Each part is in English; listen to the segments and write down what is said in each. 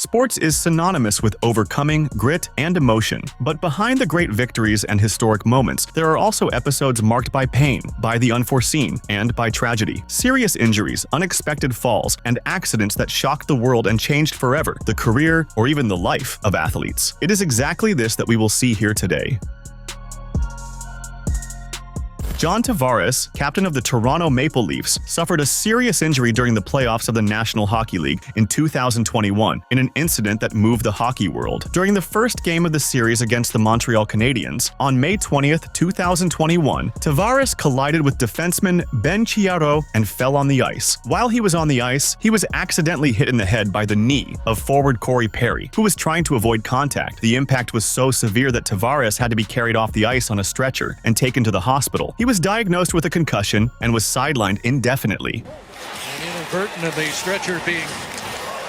Sports is synonymous with overcoming, grit, and emotion. But behind the great victories and historic moments, there are also episodes marked by pain, by the unforeseen, and by tragedy. Serious injuries, unexpected falls, and accidents that shocked the world and changed forever the career or even the life of athletes. It is exactly this that we will see here today. John Tavares, captain of the Toronto Maple Leafs, suffered a serious injury during the playoffs of the National Hockey League in 2021 in an incident that moved the hockey world. During the first game of the series against the Montreal Canadiens, on May 20th, 2021, Tavares collided with defenseman Ben Chiaro and fell on the ice. While he was on the ice, he was accidentally hit in the head by the knee of forward Corey Perry, who was trying to avoid contact. The impact was so severe that Tavares had to be carried off the ice on a stretcher and taken to the hospital. He was diagnosed with a concussion and was sidelined indefinitely. And inadvertent, the stretcher being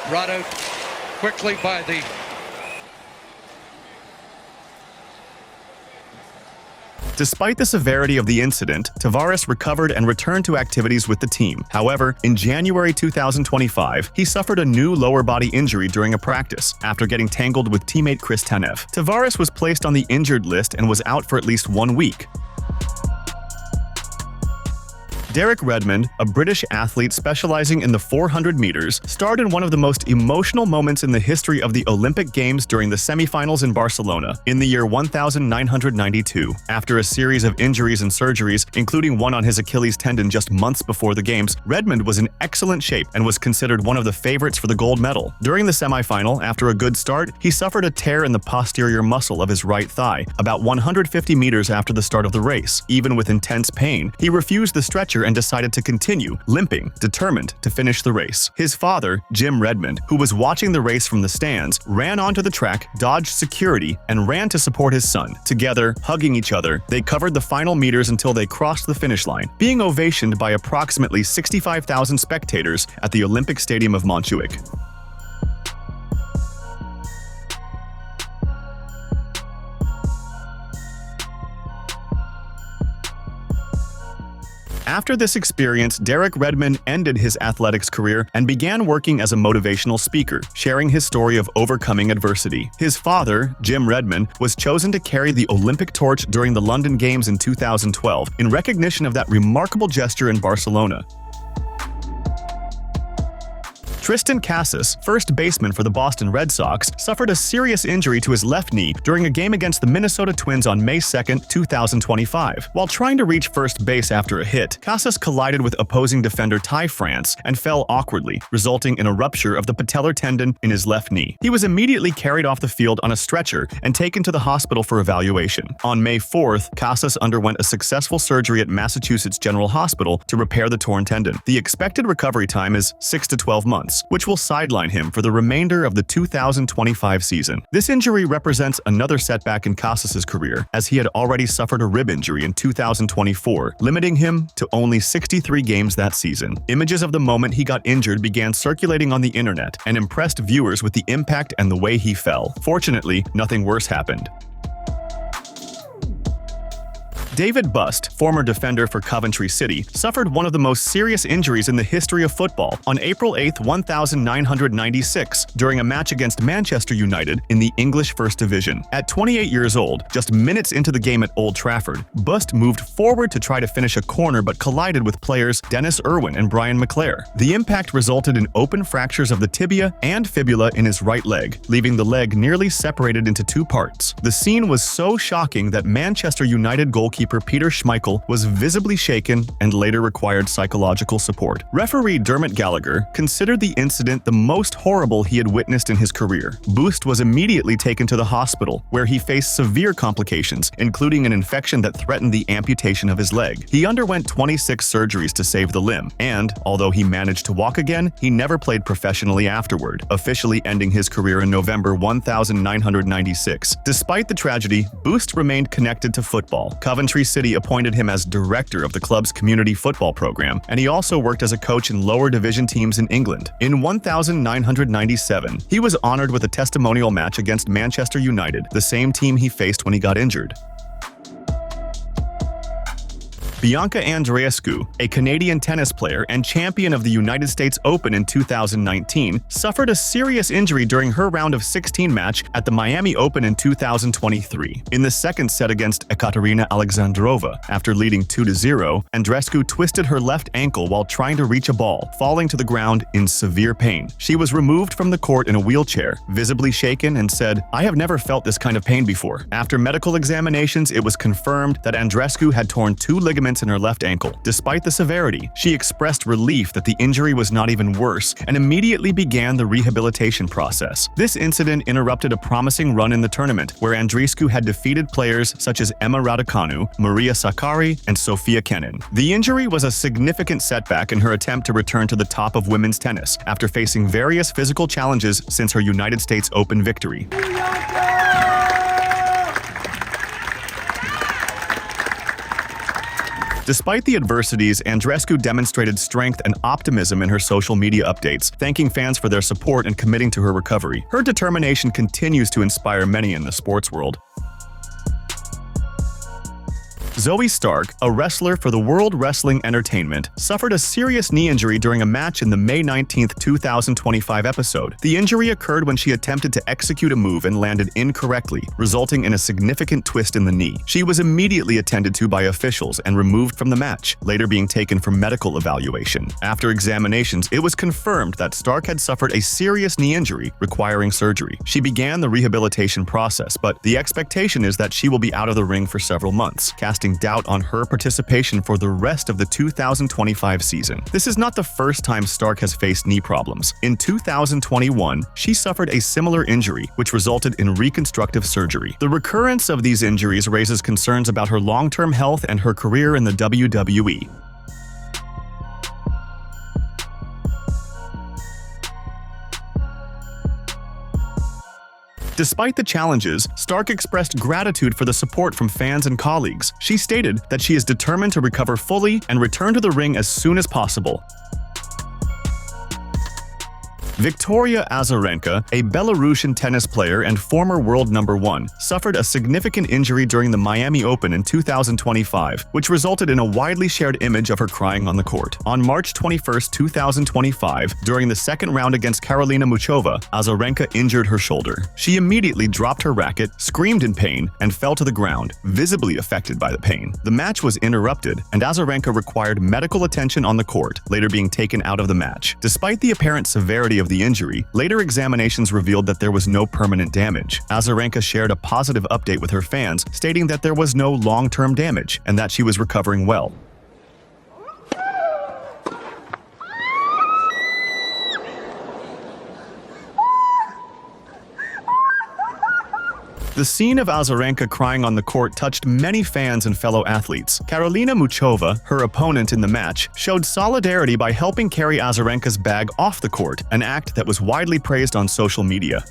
brought out quickly by the... Despite the severity of the incident, Tavares recovered and returned to activities with the team. However, in January 2025, he suffered a new lower body injury during a practice after getting tangled with teammate Chris Tanev. Tavares was placed on the injured list and was out for at least 1 week. Redmond, a British athlete specializing in the 400 meters, starred in one of the most emotional moments in the history of the Olympic Games during the semifinals in Barcelona in the year 1992. After a series of injuries and surgeries, including one on his Achilles tendon just months before the Games, Redmond was in excellent shape and was considered one of the favorites for the gold medal. During the semifinal, after a good start, he suffered a tear in the posterior muscle of his right thigh about 150 meters after the start of the race. Even with intense pain, he refused the stretcher and decided to continue, limping, determined to finish the race. His father, Jim Redmond, who was watching the race from the stands, ran onto the track, dodged security, and ran to support his son. Together, hugging each other, they covered the final meters until they crossed the finish line, being ovationed by approximately 65,000 spectators at the Olympic Stadium of Montjuic. After this experience, Redmond ended his athletics career and began working as a motivational speaker, sharing his story of overcoming adversity. His father, Jim Redmond, was chosen to carry the Olympic torch during the London Games in 2012 in recognition of that remarkable gesture in Barcelona. Tristan Casus, first baseman for the Boston Red Sox, suffered a serious injury to his left knee during a game against the Minnesota Twins on May 2, 2025. While trying to reach first base after a hit, Casus collided with opposing defender Ty France and fell awkwardly, resulting in a rupture of the patellar tendon in his left knee. He was immediately carried off the field on a stretcher and taken to the hospital for evaluation. On May 4th, Casus underwent a successful surgery at Massachusetts General Hospital to repair the torn tendon. The expected recovery time is 6 to 12 months. Which will sideline him for the remainder of the 2025 season. This injury represents another setback in Casus's career, as he had already suffered a rib injury in 2024, limiting him to only 63 games that season. Images of the moment he got injured began circulating on the internet and impressed viewers with the impact and the way he fell. Fortunately, nothing worse happened. David Bust, former defender for Coventry City, suffered one of the most serious injuries in the history of football on April 8, 1996, during a match against Manchester United in the English First Division. At 28 years old, just minutes into the game at Old Trafford, Bust moved forward to try to finish a corner but collided with players Dennis Irwin and Brian McClare. The impact resulted in open fractures of the tibia and fibula in his right leg, leaving the leg nearly separated into 2 parts. The scene was so shocking that Manchester United goalkeeper Peter Schmeichel was visibly shaken and later required psychological support. Referee Dermot Gallagher considered the incident the most horrible he had witnessed in his career. Bust was immediately taken to the hospital, where he faced severe complications, including an infection that threatened the amputation of his leg. He underwent 26 surgeries to save the limb, and, although he managed to walk again, he never played professionally afterward, officially ending his career in November 1996. Despite the tragedy, Bust remained connected to football. Coventry City appointed him as director of the club's community football program, and he also worked as a coach in lower division teams in England. In 1997, he was honored with a testimonial match against Manchester United, the same team he faced when he got injured. Bianca Andrescu, a Canadian tennis player and champion of the United States Open in 2019, suffered a serious injury during her round of 16 match at the Miami Open in 2023. In the second set against Ekaterina Alexandrova, after leading 2-0, Andrescu twisted her left ankle while trying to reach a ball, falling to the ground in severe pain. She was removed from the court in a wheelchair, visibly shaken, and said, "I have never felt this kind of pain before." After medical examinations, it was confirmed that Andrescu had torn 2 ligaments in her left ankle. Despite the severity, she expressed relief that the injury was not even worse and immediately began the rehabilitation process. This incident interrupted a promising run in the tournament, where Andrescu had defeated players such as Emma Raducanu, Maria Sakkari, and Sofia Kenin. The injury was a significant setback in her attempt to return to the top of women's tennis after facing various physical challenges since her United States Open victory. Despite the adversities, Andrescu demonstrated strength and optimism in her social media updates, thanking fans for their support and committing to her recovery. Her determination continues to inspire many in the sports world. Zoe Stark, a wrestler for the World Wrestling Entertainment, suffered a serious knee injury during a match in the May 19, 2025 episode. The injury occurred when she attempted to execute a move and landed incorrectly, resulting in a significant twist in the knee. She was immediately attended to by officials and removed from the match, later being taken for medical evaluation. After examinations, it was confirmed that Stark had suffered a serious knee injury requiring surgery. She began the rehabilitation process, but the expectation is that she will be out of the ring for several months, casting doubt on her participation for the rest of the 2025 season. This is not the first time Stark has faced knee problems. In 2021, she suffered a similar injury, which resulted in reconstructive surgery. The recurrence of these injuries raises concerns about her long-term health and her career in the WWE. Despite the challenges, Stark expressed gratitude for the support from fans and colleagues. She stated that she is determined to recover fully and return to the ring as soon as possible. Victoria Azarenka, a Belarusian tennis player and former world number 1, suffered a significant injury during the Miami Open in 2025, which resulted in a widely shared image of her crying on the court. On March 21, 2025, during the second round against Karolina Muchova, Azarenka injured her shoulder. She immediately dropped her racket, screamed in pain, and fell to the ground, visibly affected by the pain. The match was interrupted, and Azarenka required medical attention on the court, later being taken out of the match. Despite the apparent severity of the injury, later examinations revealed that there was no permanent damage. Azarenka shared a positive update with her fans, stating that there was no long-term damage and that she was recovering well. The scene of Azarenka crying on the court touched many fans and fellow athletes. Karolina Muchova, her opponent in the match, showed solidarity by helping carry Azarenka's bag off the court, an act that was widely praised on social media.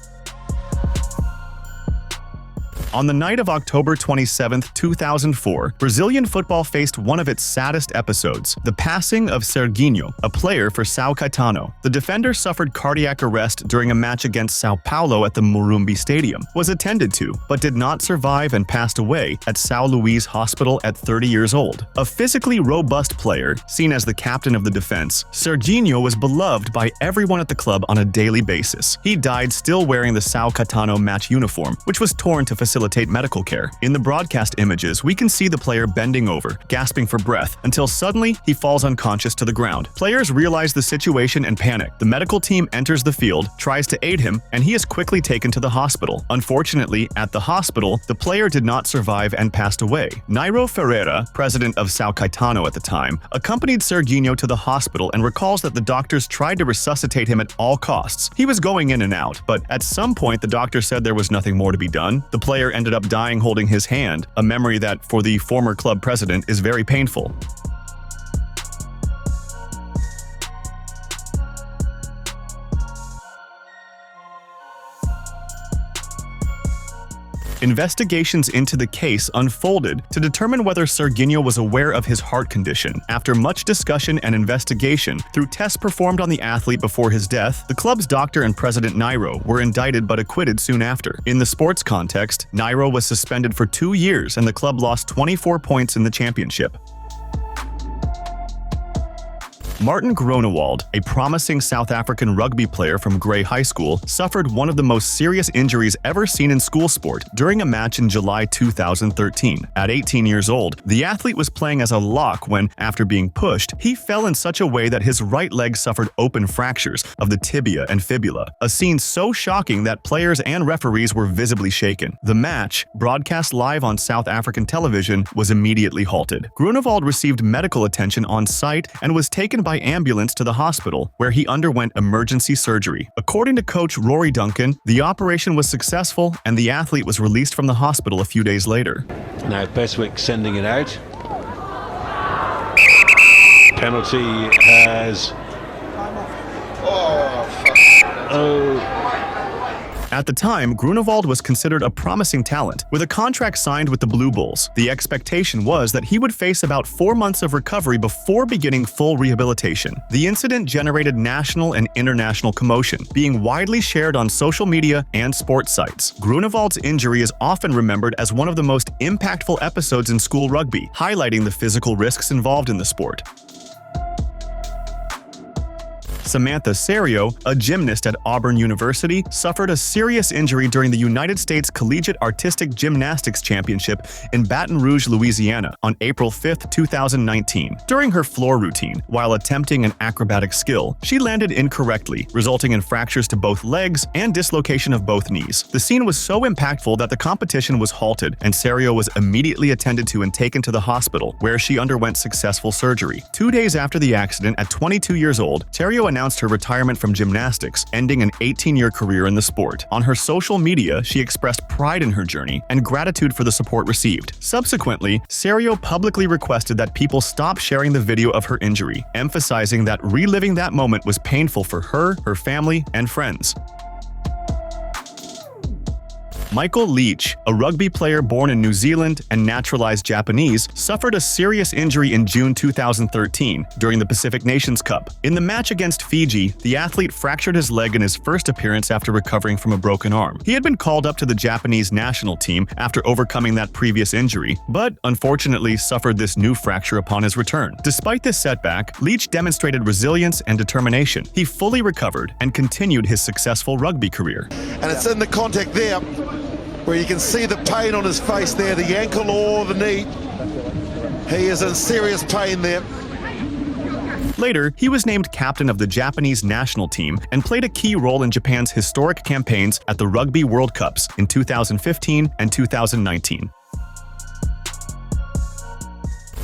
On the night of October 27, 2004, Brazilian football faced one of its saddest episodes, the passing of Sergino, a player for São Caetano. The defender suffered cardiac arrest during a match against São Paulo at the Morumbi Stadium, was attended to, but did not survive and passed away at São Luís Hospital at 30 years old. A physically robust player, seen as the captain of the defense, Sergino was beloved by everyone at the club on a daily basis. He died still wearing the São Caetano match uniform, which was torn to facilitate medical care. In the broadcast images, we can see the player bending over, gasping for breath, until suddenly he falls unconscious to the ground. Players realize the situation and panic. The medical team enters the field, tries to aid him, and he is quickly taken to the hospital. Unfortunately, at the hospital, the player did not survive and passed away. Nairo Ferreira, president of São Caetano at the time, accompanied Sergino to the hospital and recalls that the doctors tried to resuscitate him at all costs. He was going in and out, but at some point the doctor said there was nothing more to be done. The player ended up dying holding his hand, a memory that, for the former club president, is very painful. Investigations into the case unfolded to determine whether Sergino was aware of his heart condition. After much discussion and investigation, through tests performed on the athlete before his death, the club's doctor and president Nairo were indicted but acquitted soon after. In the sports context, Nairo was suspended for 2 years and the club lost 24 points in the championship. Martin Gronowald, a promising South African rugby player from Grey High School, suffered one of the most serious injuries ever seen in school sport during a match in July 2013. At 18 years old, the athlete was playing as a lock when, after being pushed, he fell in such a way that his right leg suffered open fractures of the tibia and fibula, a scene so shocking that players and referees were visibly shaken. The match, broadcast live on South African television, was immediately halted. Gronowald received medical attention on site and was taken by ambulance to the hospital, where he underwent emergency surgery. According to coach Rory Duncan, the operation was successful and the athlete was released from the hospital a few days later. Now Beswick sending it out. Penalty has... At the time, Gronowald was considered a promising talent. With a contract signed with the Blue Bulls, the expectation was that he would face about 4 months of recovery before beginning full rehabilitation. The incident generated national and international commotion, being widely shared on social media and sports sites. Gronowald's injury is often remembered as one of the most impactful episodes in school rugby, highlighting the physical risks involved in the sport. Samantha Serio, a gymnast at Auburn University, suffered a serious injury during the United States Collegiate Artistic Gymnastics Championship in Baton Rouge, Louisiana, on April 5, 2019. During her floor routine, while attempting an acrobatic skill, she landed incorrectly, resulting in fractures to both legs and dislocation of both knees. The scene was so impactful that the competition was halted, and Serio was immediately attended to and taken to the hospital, where she underwent successful surgery. 2 days after the accident, at 22 years old, Serio announced her retirement from gymnastics, ending an 18-year career in the sport. On her social media, she expressed pride in her journey and gratitude for the support received. Subsequently, Serio publicly requested that people stop sharing the video of her injury, emphasizing that reliving that moment was painful for her, her family, and friends. Michael Leech, a rugby player born in New Zealand and naturalized Japanese, suffered a serious injury in June 2013 during the Pacific Nations Cup. In the match against Fiji, the athlete fractured his leg in his first appearance after recovering from a broken arm. He had been called up to the Japanese national team after overcoming that previous injury, but unfortunately suffered this new fracture upon his return. Despite this setback, Leech demonstrated resilience and determination. He fully recovered and continued his successful rugby career. And it's in the contact there where you can see the pain on his face there, the ankle or the knee. He is in serious pain there. Later, he was named captain of the Japanese national team and played a key role in Japan's historic campaigns at the Rugby World Cups in 2015 and 2019.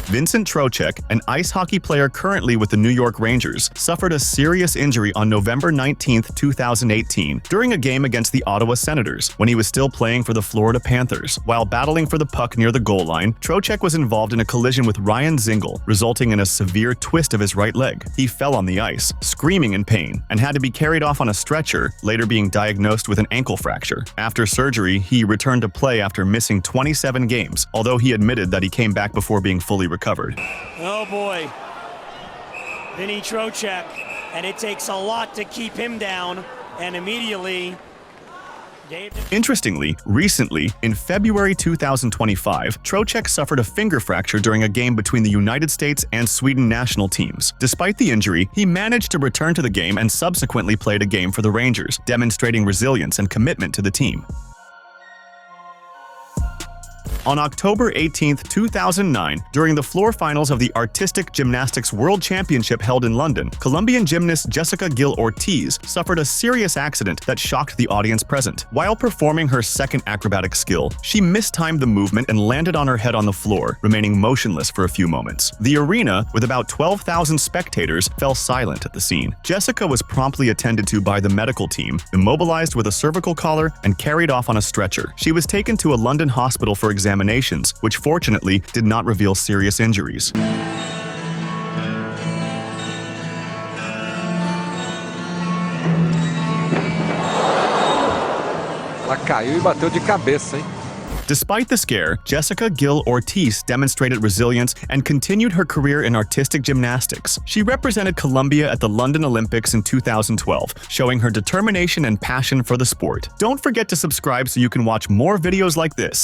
Vincent Troche, an ice hockey player currently with the New York Rangers, suffered a serious injury on November 19, 2018, during a game against the Ottawa Senators, when he was still playing for the Florida Panthers. While battling for the puck near the goal line, Troche was involved in a collision with Ryan Zingle, resulting in a severe twist of his right leg. He fell on the ice, screaming in pain, and had to be carried off on a stretcher, later being diagnosed with an ankle fracture. After surgery, he returned to play after missing 27 games, although he admitted that he came back before being fully recovered. Oh boy, Vinny Troche, and it takes a lot to keep him down, and immediately Interestingly, recently, in February 2025, Troche suffered a finger fracture during a game between the United States and Sweden national teams. Despite the injury, he managed to return to the game and subsequently played a game for the Rangers, demonstrating resilience and commitment to the team. On October 18, 2009, during the floor finals of the Artistic Gymnastics World Championship held in London, Colombian gymnast Jessica Gil Ortiz suffered a serious accident that shocked the audience present. While performing her second acrobatic skill, she mistimed the movement and landed on her head on the floor, remaining motionless for a few moments. The arena, with about 12,000 spectators, fell silent at the scene. Jessica was promptly attended to by the medical team, immobilized with a cervical collar, and carried off on a stretcher. She was taken to a London hospital for examination, which fortunately did not reveal serious injuries. Ela caiu e bateu de cabeça, hein? Despite the scare, Jessica Gil Ortiz demonstrated resilience and continued her career in artistic gymnastics. She represented Colombia at the London Olympics in 2012, showing her determination and passion for the sport. Don't forget to subscribe so you can watch more videos like this.